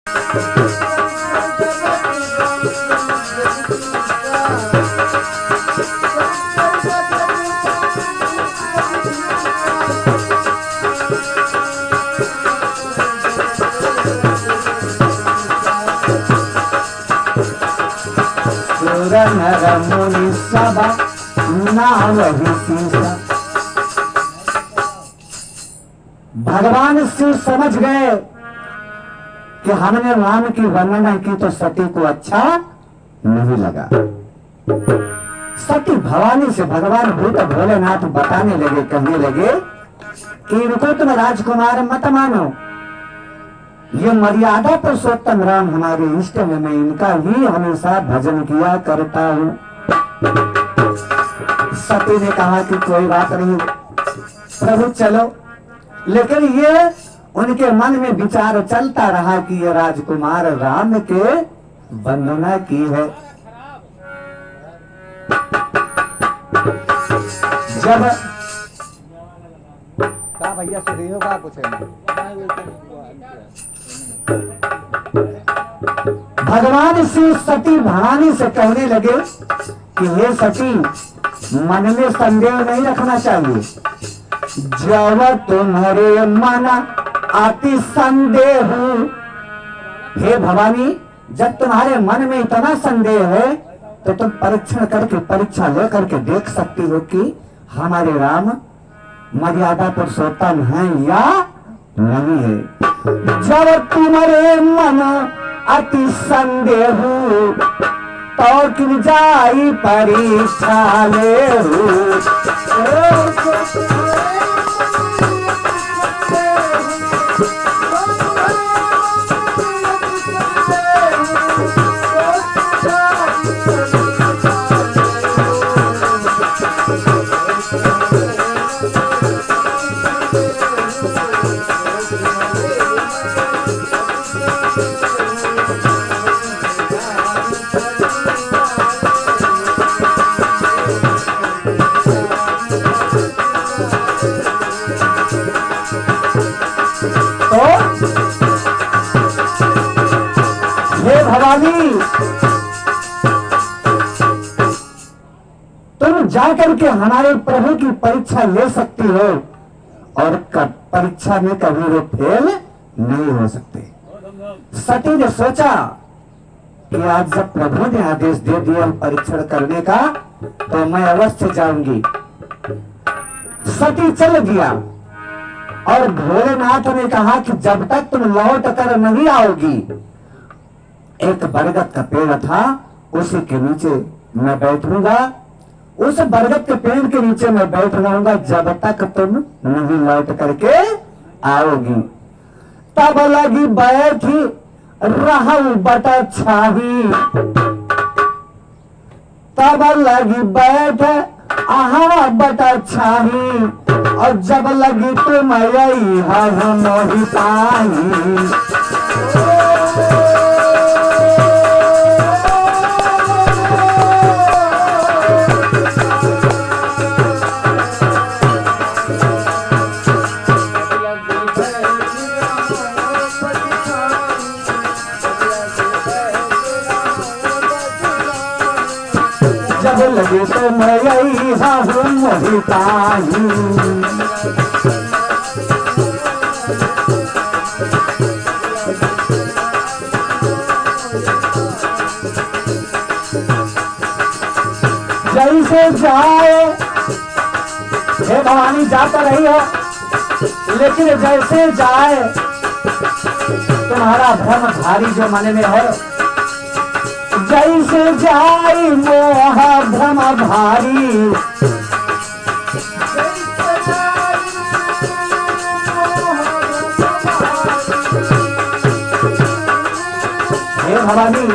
नर मुनि सब नाम सीसा। भगवान शिव समझ गए कि हमने राम की वर्णना की तो सती को अच्छा नहीं लगा। सती भवानी से भगवान भूत भोलेनाथ बताने लगे, कहने लगे कि इनको तुम राजकुमार मत मानो, ये मर्यादा पुरुषोत्तम राम हमारे इष्ट में, मैं इनका ही हमेशा भजन किया करता हूं। सती ने कहा कि कोई बात नहीं प्रभु चलो, लेकिन ये उनके मन में विचार चलता रहा कि ये राजकुमार राम के वंदना की है। जब का भैया सुनियो का कुछ भगवान श्री सती भवानी से कहने लगे कि हे सती, मन में संदेह नहीं रखना चाहिए। जब तुम्हारे मन अति संदेह, हे भवानी, जब तुम्हारे मन में इतना संदेह है तो तुम परीक्षण करके, परीक्षा लेकर के देख सकती हो कि हमारे राम मर्यादा पुरुषोत्तम है या नहीं है। जब तुम्हारे मन अति संदेह तो किन जाई परीक्षा ले। तुम जाकर के हमारे प्रभु की परीक्षा ले सकती हो और परीक्षा में कभी वो फेल नहीं हो सकते। सती ने सोचा कि आज जब प्रभु ने आदेश दे दिया परीक्षण करने का तो मैं अवश्य जाऊंगी। सती चल दिया और भोलेनाथ ने कहा कि जब तक तुम लौट कर नहीं आओगी, एक बरगद का पेड़ था, उसी के नीचे मैं बैठूंगा, उस बरगद के पेड़ के नीचे मैं बैठ रहूंगा जब तक तुम नहीं लौट करके आओगी। तब लगी बैठी रहू बटा छाही, तब लगी बैठ आहा बटा छाही, और जब लगी तुम यही हम मोहि पाही। लगे तो मैं यही हूँ मोहि पाही। जैसे जाए, हे भवानी जाता रही हो, लेकिन जैसे जाए तुम्हारा भ्रम भारी जो मन में है, जैसे जाई मोह भ्रम भारी, हे भवानी,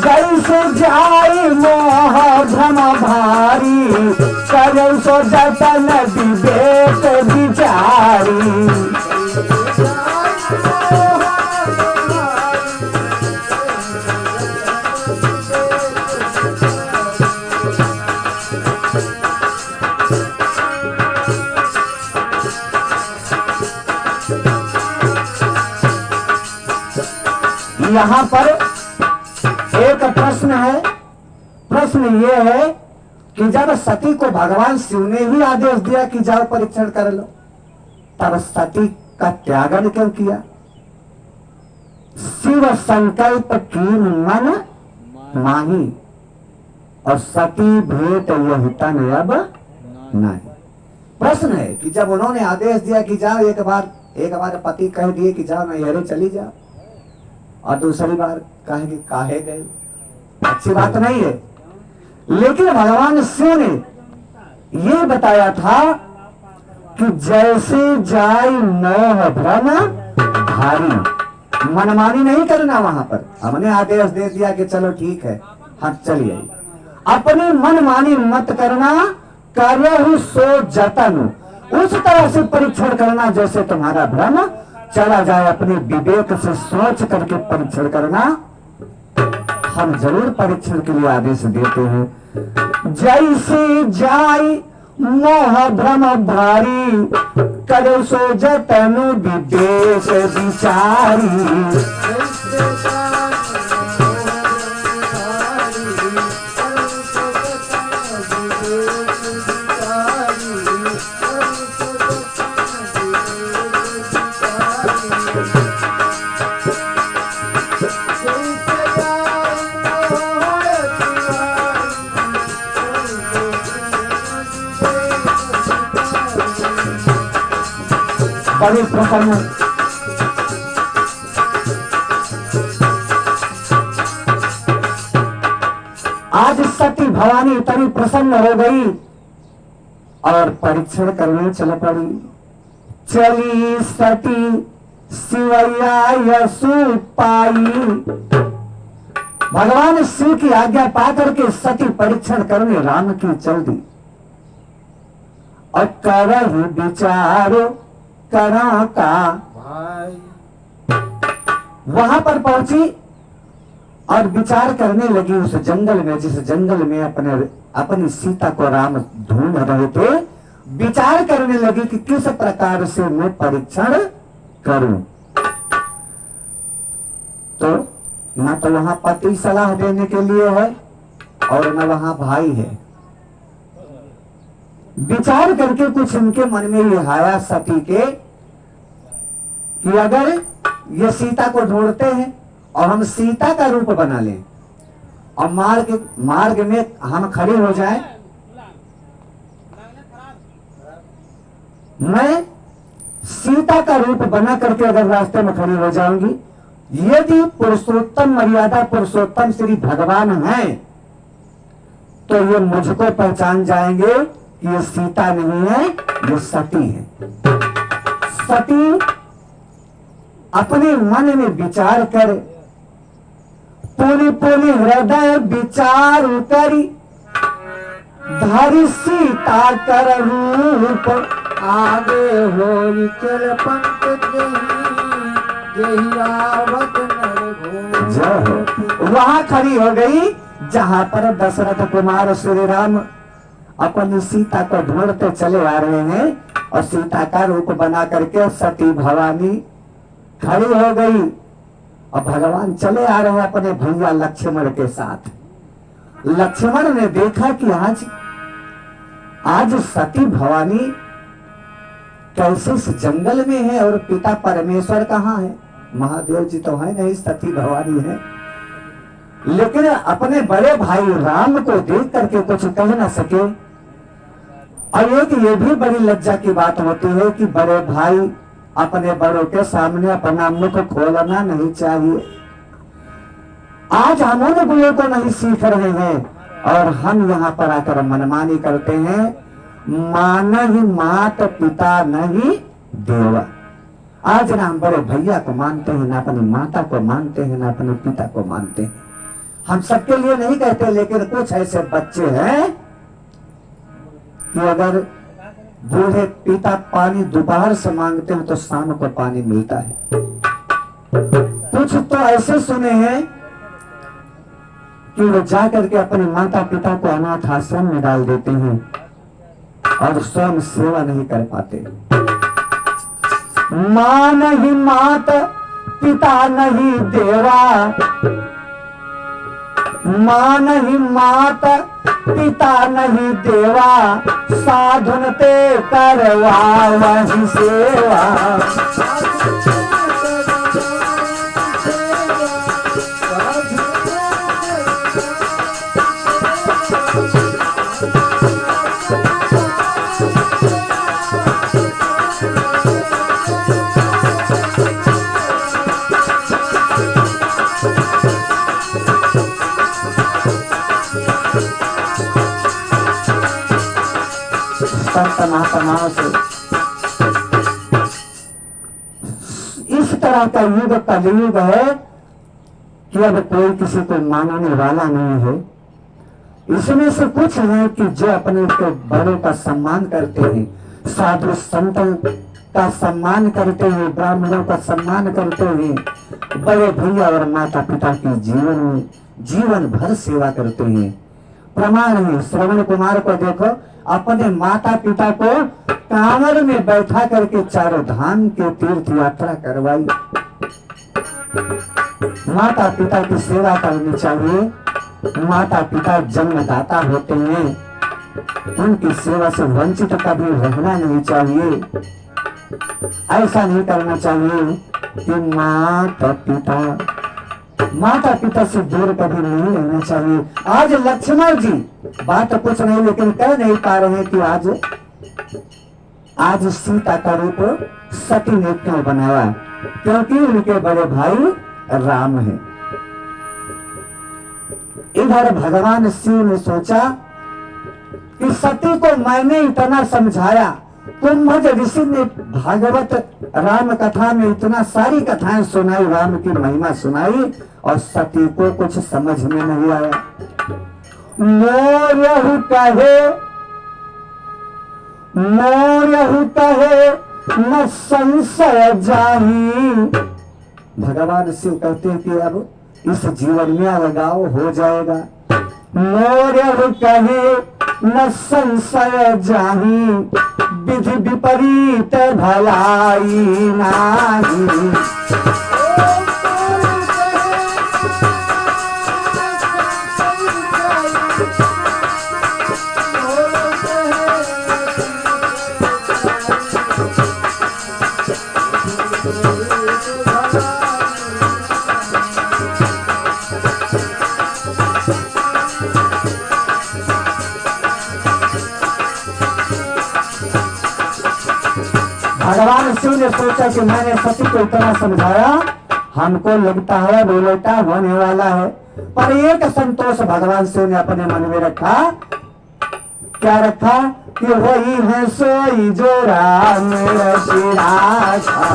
जैसे जाई मोह भ्रम भारी, करे सो जतन विवेक विचारी। यहां पर एक प्रश्न है। प्रश्न ये है कि जब सती को भगवान शिव ने ही आदेश दिया कि जाओ परीक्षण कर लो, तब सती का त्यागन क्यों किया? शिव संकल्प की मन माही और सती भेंट यह तन अब नहीं। प्रश्न है कि जब उन्होंने आदेश दिया कि जाओ, एक बार पति कह दिए कि जाओ नैहरे चली जाओ, और दूसरी बार कहे कि काहे गए, अच्छी बात नहीं है। लेकिन भगवान शिव ने ये बताया था कि जैसे जाय मोह भ्रम भारी, मनमानी नहीं करना। वहां पर हमने आदेश दे दिया कि चलो ठीक है, हाँ चलिए, अपनी मनमानी मत करना। कार्य सो जतन, उस तरह से परीक्षण करना जैसे तुम्हारा भ्रम चला जाए। अपने विवेक से सोच करके परीक्षण करना। हम जरूर परीक्षण के लिए आदेश देते हैं। जैसे जाय मोह भ्रम भारी, करो सो जतन विवेक विचारी। बड़ी प्रसन्न आज सती भवानी इतनी प्रसन्न हो गई और परीक्षण करने चल पड़ी। चली सती शिवैया यसु पाई, भगवान शिव की आज्ञा पाकर के सती परीक्षण करने राम की चल दी। और करही विचारो करा का भाई, वहां पर पहुंची और विचार करने लगी उस जंगल में, जिस जंगल में अपनी सीता को राम ढूंढ रहे थे। विचार करने लगी कि किस प्रकार से मैं परीक्षण करूं। तो न तो वहां पति सलाह देने के लिए है और न वहां भाई है। विचार करके कुछ उनके मन में ये आया सती के कि अगर ये सीता को ढूंढते हैं और हम सीता का रूप बना लें और मार्ग में हम खड़े हो जाएं, मैं सीता का रूप बना करके अगर रास्ते में खड़ी हो जाऊंगी, यदि पुरुषोत्तम मर्यादा पुरुषोत्तम श्री भगवान हैं तो ये मुझको पहचान जाएंगे कि ये सीता नहीं है, ये सती है। सती अपने मन में विचार कर पूरी पूरी हृदय विचार करी, धरि सीता कर रूप आगे हो चल पंथ वहां खड़ी हो गई जहां पर दशरथ कुमार श्री राम अपनी सीता को ढूंढते चले आ रहे हैं और सीता का रूप बना करके सती भवानी खड़ी हो गई और भगवान चले आ रहे हैं अपने भैया लक्ष्मण के साथ। लक्ष्मण ने देखा कि आज सती भवानी कैसे इस जंगल में है और पिता परमेश्वर कहाँ है? महादेव जी तो है नहीं, सती भवानी है। लेकिन अपने बड़े भाई राम को देख करके कुछ कह न सके। और एक ये भी बड़ी लज्जा की बात होती है कि बड़े भाई अपने बड़ों के सामने अपना मुख खोलना नहीं चाहिए। आज हम उन गुणों को नहीं सीख रहे हैं और हम यहाँ पर आकर मनमानी करते हैं। मान ही मात पिता नहीं देवा। आज ना हम बड़े भैया को मानते हैं, ना अपनी माता को मानते हैं, ना अपने पिता को मानते हैं। हम सबके लिए नहीं कहते, लेकिन कुछ ऐसे बच्चे हैं कि अगर बूढ़े पिता पानी दोपहर से मांगते हैं तो शाम को पानी मिलता है। कुछ तो ऐसे सुने हैं कि वो जाकर के अपने माता पिता को अनाथ आश्रम में डाल देते हैं और स्वयं सेवा नहीं कर पाते। मान ही मात पिता नहीं देवा, मां नहीं माता, पिता नहीं देवा, साधुन ते करवा वही सेवा। संत महात्माओं से इस तरह का युग कलयुग है कि अब कोई किसी को मानने वाला नहीं है। इसमें से कुछ है कि जो अपने को बड़ों का सम्मान करते हैं, साधु संतों का सम्मान करते हैं, ब्राह्मणों का सम्मान करते हैं, बड़े भैया और माता पिता की जीवन भर सेवा करते हैं। प्रमाण है, श्रवण कुमार को देखो, अपने माता पिता को कांवर में बैठा करके चारों धाम के तीर्थ यात्रा करवाई। माता पिता की सेवा करनी चाहिए। माता पिता जन्मदाता होते हैं, उनकी सेवा से वंचित कभी रहना नहीं चाहिए। ऐसा नहीं करना चाहिए कि माता पिता से दूर कभी नहीं रहना चाहिए। आज लक्ष्मण जी बात तो कुछ नहीं, लेकिन कह नहीं पा रहे कि आज सीता का रूप सती ने क्यों बनाया, क्योंकि उनके बड़े भाई राम हैं। इधर भगवान शिव ने सोचा कि सती को मैंने इतना समझाया, कुंभज ऋषि ने भागवत राम कथा में इतना सारी कथाएं सुनाई, राम की महिमा सुनाई, और सती को कुछ समझ में नहीं आया। मोरहु कहे न संशय जाही। भगवान शिव कहते हैं कि अब इस जीवन में अलगाव हो जाएगा। मोरहु कहे न संशय जाही, विधि विपरीत भलाई नाही। भगवान शिव ने सोचा कि मैंने सती को इतना समझाया, हमको लगता है बेटा होने वाला है। पर एक संतोष भगवान शिव ने अपने मन में रखा। क्या रखा? कि वही है सोई जो राम रचिया था।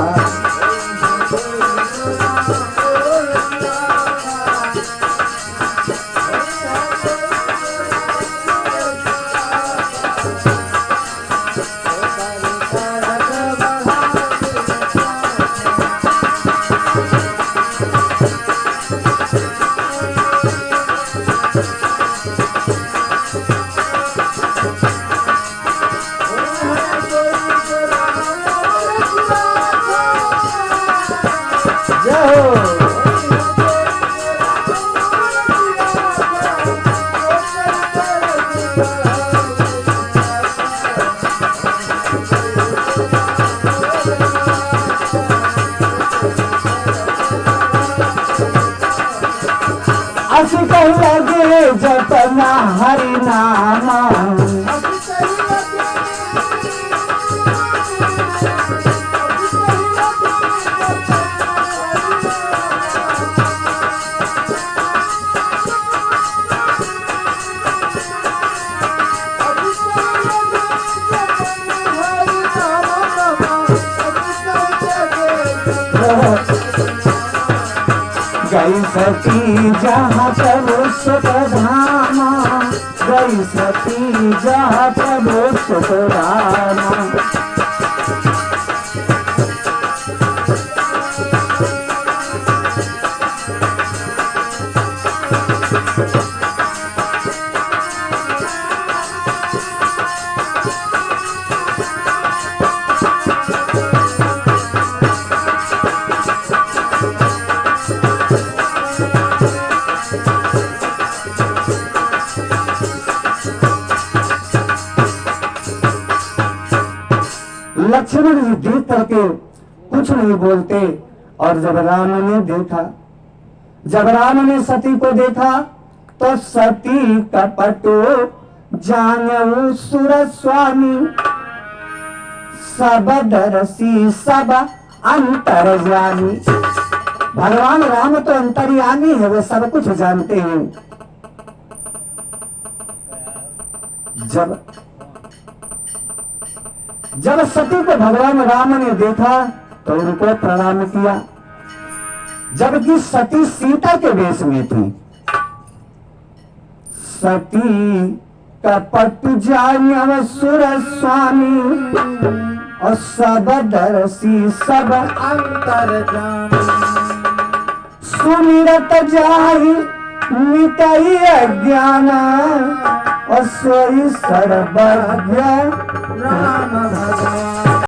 लगे जपना हरि नामा, गई सती जहाँ प्रभु सुखधामा, गई सती जहाँ प्रभु सुखधामा। लक्ष्मण जी देख करके कुछ नहीं बोलते। और जब राम ने देखा, जब राम ने सती को देखा तो सती कपटो जानऊ सुर स्वामी, सब दरसी सब अंतर्यामी। भगवान राम तो अंतर्यामी है, वो सब कुछ जानते हैं। जब सती को भगवान राम ने देखा तो उनको प्रणाम किया, जबकि सती सीता के वेश में थी। सती कपट जान्यव सुर स्वामी, और सब दरसी सब अंतर्यामी। सुमिरत जाहि मिटई अज्ञान, और सोई सर्वज्ञ राम भगवान।